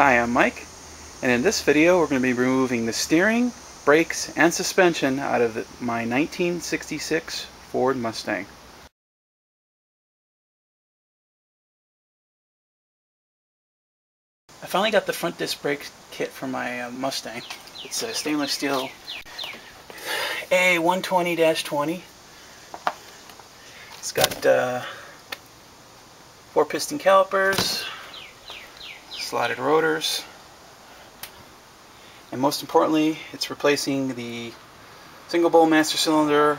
Hi, I'm Mike, and in this video we're going to be removing the steering, brakes, and suspension out of my 1966 Ford Mustang. I finally got the front disc brake kit for my Mustang. It's a stainless steel A120-20. It's got 4-piston calipers, slotted rotors, and most importantly, it's replacing the single bowl master cylinder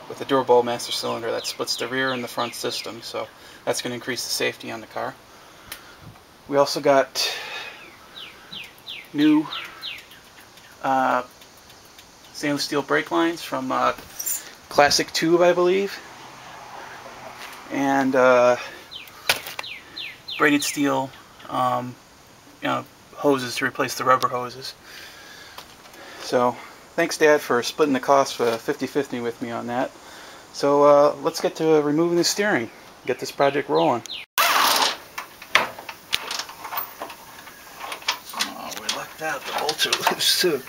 with a dual bowl master cylinder that splits the rear and the front system, so that's going to increase the safety on the car. We also got new stainless steel brake lines from Classic Tube, I believe, and braided steel hoses to replace the rubber hoses. So thanks, Dad, for splitting the cost 50-50 with me on that. So let's get to removing the steering, get this project rolling. Oh, we lucked out, the bolts are loose too.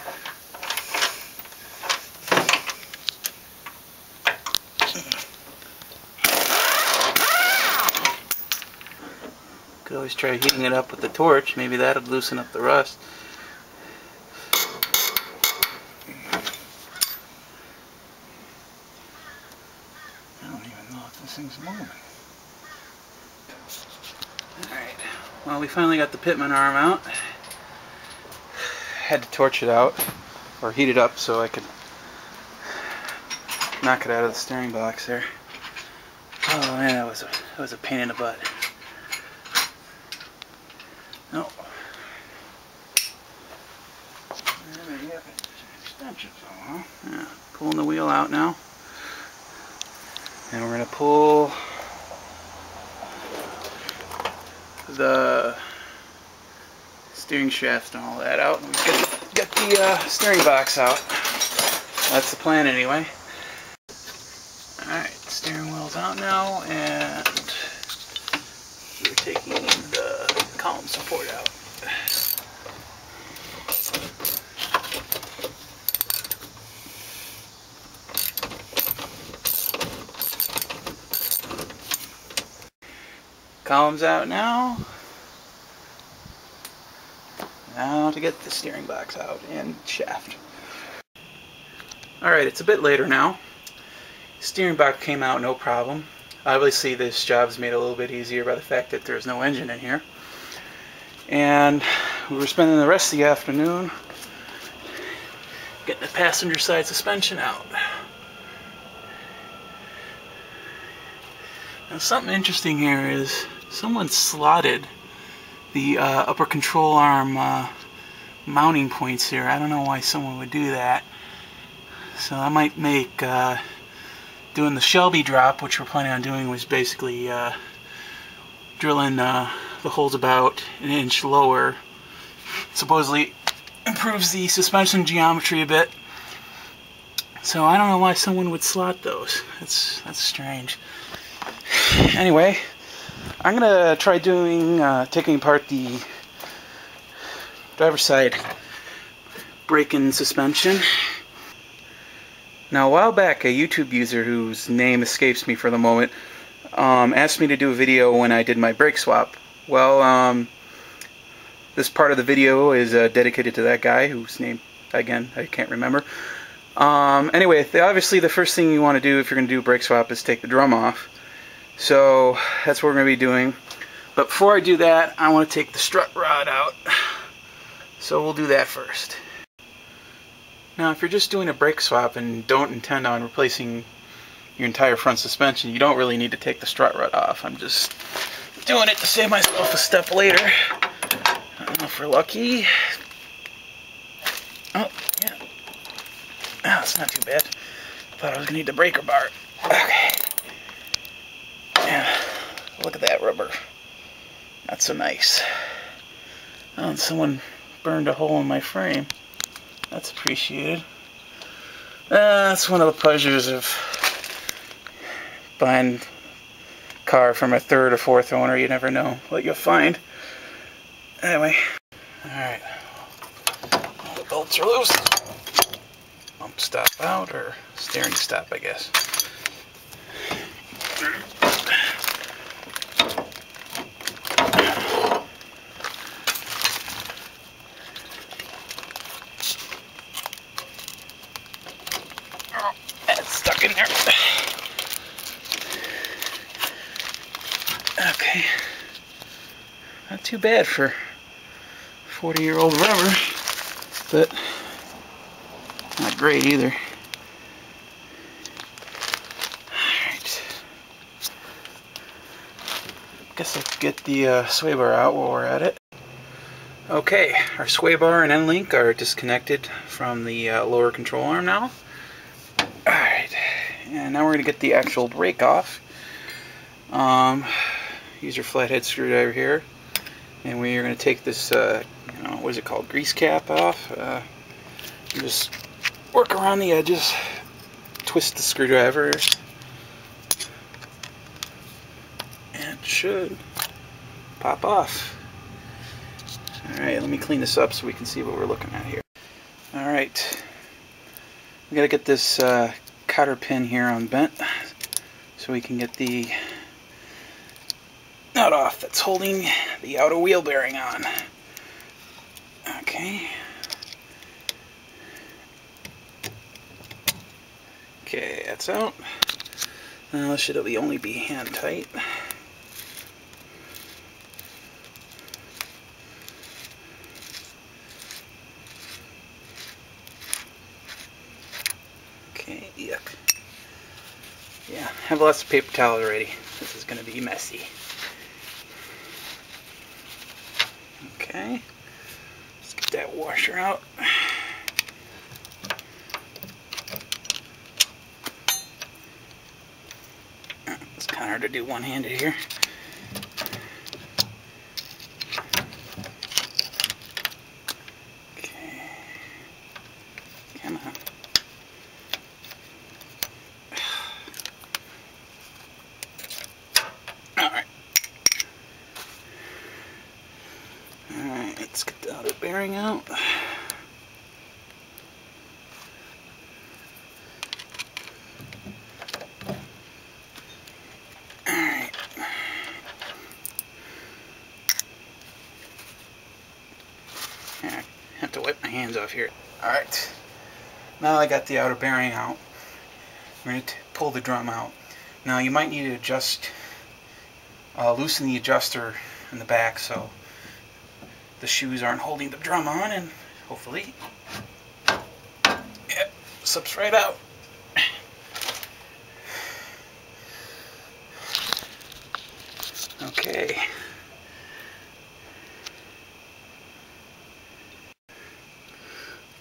Could always try heating it up with the torch, maybe that'll loosen up the rust. I don't even know if this thing's moving. Alright, well, we finally got the pitman arm out. Had to torch it out, or heat it up so I could knock it out of the steering box there. Oh man, that was a pain in the butt. No. Yeah, pulling the wheel out now. And we're going to pull the steering shaft and all that out. And get the steering box out. That's the plan anyway. Alright, steering wheel's out now, and we're taking the column support out. Column's out now. Now to get the steering box out and shaft. Alright, it's a bit later now. Steering box came out no problem. Obviously this job's made a little bit easier by the fact that there's no engine in here. And we were spending the rest of the afternoon getting the passenger side suspension out. Now something interesting here is someone slotted the upper control arm mounting points here. I don't know why someone would do that. So that might make doing the Shelby drop, which we're planning on doing, was basically drilling the holes about an inch lower. Supposedly improves the suspension geometry a bit. So I don't know why someone would slot those. That's strange. Anyway, I'm gonna try doing taking apart the driver's side brake and suspension. Now, a while back, a YouTube user whose name escapes me for the moment asked me to do a video when I did my brake swap. Well, this part of the video is dedicated to that guy whose name, again, I can't remember. Anyway, obviously the first thing you want to do if you're going to do a brake swap is take the drum off. So that's what we're going to be doing. But before I do that, I want to take the strut rod out. So we'll do that first. Now, if you're just doing a brake swap and don't intend on replacing your entire front suspension, you don't really need to take the strut rod off. I'm just doing it to save myself a step later. I don't know if we're lucky. Oh, yeah. Oh, it's not too bad. Thought I was going to need the breaker bar. Okay. Yeah, look at that rubber. Not so nice. Oh, and someone burned a hole in my frame. That's appreciated. That's one of the pleasures of buying car from a third or fourth owner. You never know what you'll find. Anyway, Alright, all the bolts are loose. Bump stop out, or steering stop, I guess. Oh, that's stuck in there. Okay, not too bad for 40-year-old rubber, but not great either. Alright. Guess I'll get the sway bar out while we're at it. Okay, our sway bar and end link are disconnected from the lower control arm now. Alright, and now we're going to get the actual brake off. Use your flathead screwdriver here, and we are going to take this, what is it called, grease cap off. Just work around the edges, twist the screwdriver, and it should pop off. Alright, let me clean this up so we can see what we're looking at here. Alright, we got to get this cotter pin here unbent so we can get the nut off that's holding the outer wheel bearing on. Okay. Okay, that's out. Now this should only be hand tight. Okay, yuck. Yeah, have lots of paper towel already. This is going to be messy. Okay, let's get that washer out. It's kind of hard to do one-handed here. Okay, come on. Alright. Alright, let's get the outer bearing out. Alright. I have to wipe my hands off here. Alright. Now I got the outer bearing out. We're going to pull the drum out. Now you might need to adjust, loosen the adjuster in the back so the shoes aren't holding the drum on, and hopefully it slips right out. Okay.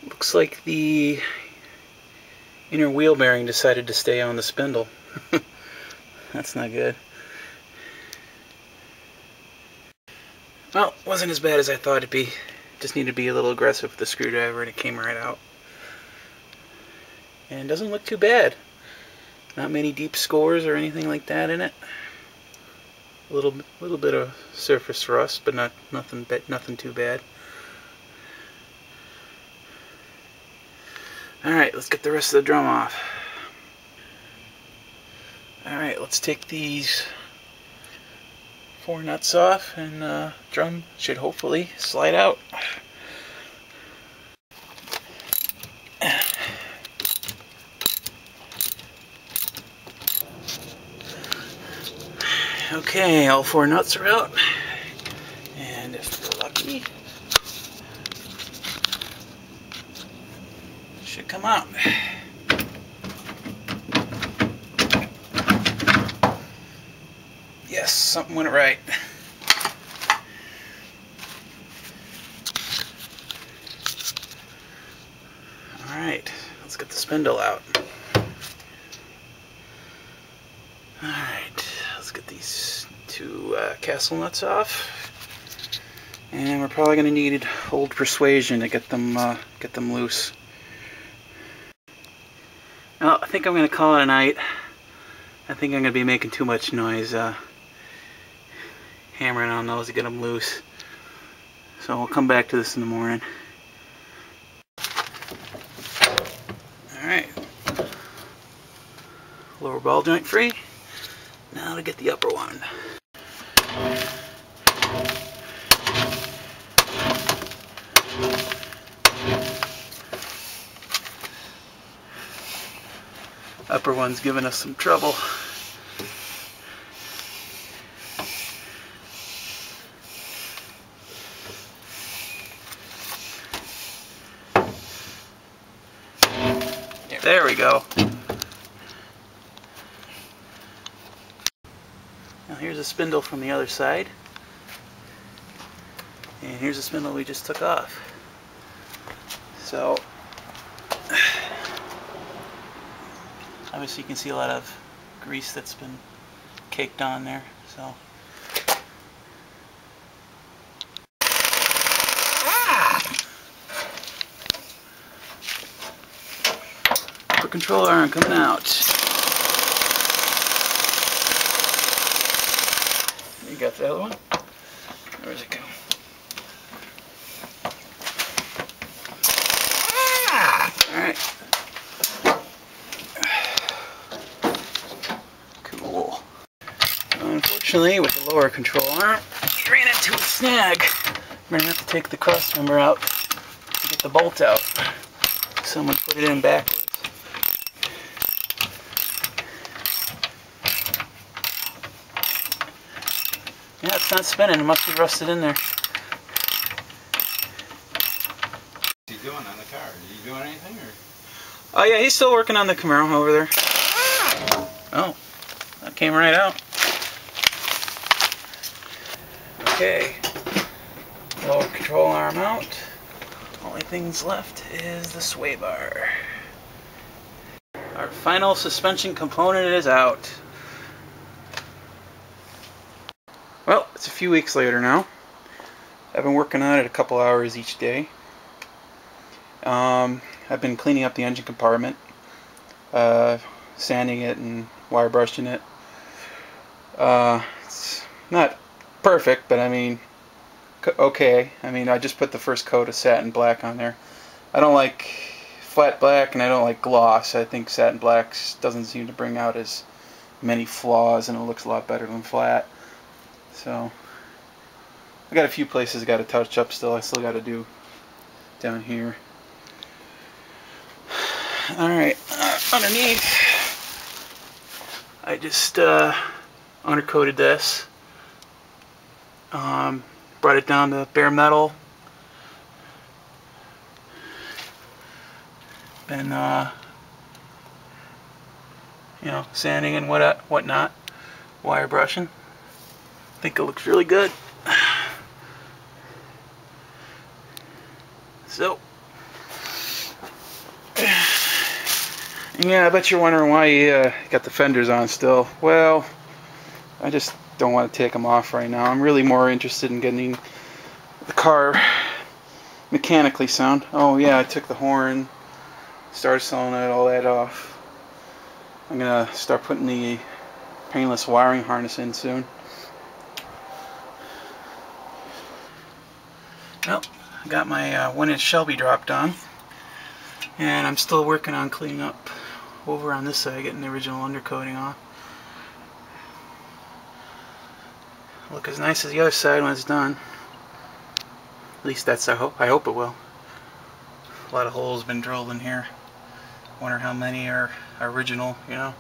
Looks like the inner wheel bearing decided to stay on the spindle. That's not good. Well, it wasn't as bad as I thought it'd be. Just needed to be a little aggressive with the screwdriver, and it came right out. And it doesn't look too bad. Not many deep scores or anything like that in it. A little bit of surface rust, but nothing too bad. Alright, let's get the rest of the drum off. Alright, let's take these 4 nuts off, and drum should hopefully slide out. Okay, all 4 nuts are out, and if we're lucky, it should come out. Yes, something went right. Alright, let's get the spindle out. Alright, let's get these 2 castle nuts off. And we're probably going to need old persuasion to get them loose. Well, I think I'm going to call it a night. I think I'm going to be making too much noise hammering on those to get them loose. So we'll come back to this in the morning. Alright. Lower ball joint free. Now to get the upper one. Upper one's giving us some trouble. There we go. Now here's a spindle from the other side. And here's a spindle we just took off. So, obviously you can see a lot of grease that's been caked on there. So, upper control arm coming out. You got the other one? Where's it go? Alright. Cool. Unfortunately, with the lower control arm, we ran into a snag. I'm going to have to take the cross member out to get the bolt out. Someone put it in backwards. Yeah, it's not spinning. It must be rusted in there. What's he doing on the car? Is he doing anything? Or? Oh yeah, he's still working on the Camaro over there. Oh, that came right out. Okay, lower control arm out. Only things left is the sway bar. Our final suspension component is out. Well, it's a few weeks later now. I've been working on it a couple hours each day. I've been cleaning up the engine compartment, sanding it and wire brushing it. It's not perfect, but I mean, okay. I mean, I just put the first coat of satin black on there. I don't like flat black and I don't like gloss. I think satin black doesn't seem to bring out as many flaws and it looks a lot better than flat. So, I got a few places I got to touch up still. I still got to do down here. Alright, underneath, I just undercoated this. Brought it down to bare metal. Been, you know, sanding and whatnot, wire brushing. I think it looks really good. So, yeah, I bet you're wondering why you got the fenders on still. Well, I just don't want to take them off right now. I'm really more interested in getting the car mechanically sound. Oh yeah, I took the horn, started solenoid, all that off. I'm going to start putting the painless wiring harness in soon. Well, I got my 1-inch Shelby dropped on, and I'm still working on cleaning up over on this side, getting the original undercoating off. Look as nice as the other side when it's done. At least that's I hope it will. A lot of holes been drilled in here. Wonder how many are original, you know.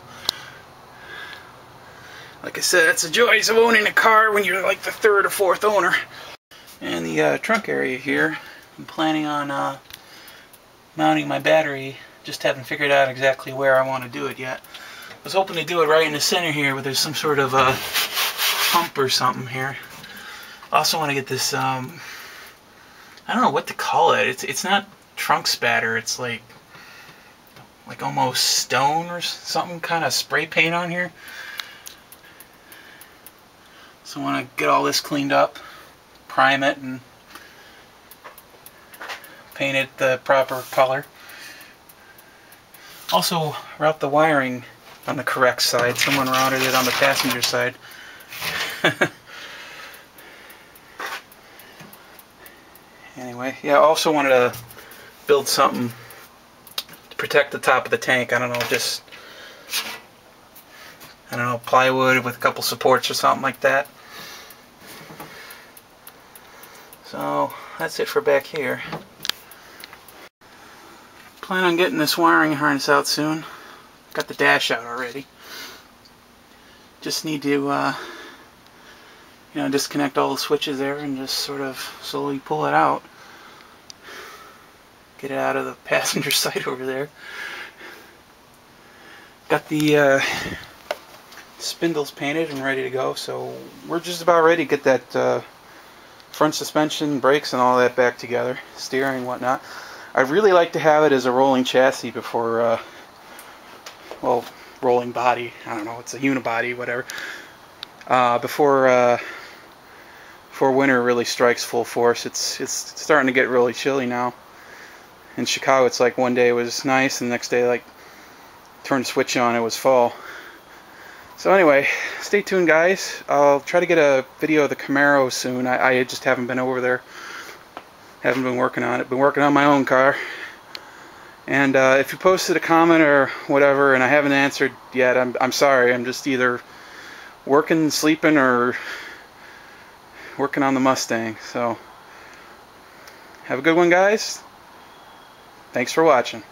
Like I said, that's the joys of owning a car when you're like the third or fourth owner. And the trunk area here, I'm planning on mounting my battery. Just haven't figured out exactly where I want to do it yet. I was hoping to do it right in the center here, but there's some sort of pump or something here. I also want to get this, I don't know what to call it. It's not trunk spatter. It's like almost stone or something, kind of spray paint on here. So I want to get all this cleaned up, prime it, and paint it the proper color. Also, route the wiring on the correct side. Someone routed it on the passenger side. Anyway, yeah, I also wanted to build something to protect the top of the tank. I don't know, just, I don't know, plywood with a couple supports or something like that. So that's it for back here. Plan on getting this wiring harness out soon. Got the dash out already. Just need to disconnect all the switches there and just sort of slowly pull it out. Get it out of the passenger side over there. Got the spindles painted and ready to go, so we're just about ready to get that front suspension, brakes, and all that back together, steering and whatnot. I'd really like to have it as a rolling chassis before, well, rolling body, I don't know, it's a unibody, whatever, before winter really strikes full force. It's starting to get really chilly now. In Chicago, it's like one day it was nice, and the next day, like, turn the switch on, it was fall. So anyway, stay tuned, guys. I'll try to get a video of the Camaro soon. I just haven't been over there. Haven't been working on it. Been working on my own car. And if you posted a comment or whatever and I haven't answered yet, I'm sorry. I'm just either working, sleeping, or working on the Mustang. So have a good one, guys. Thanks for watching.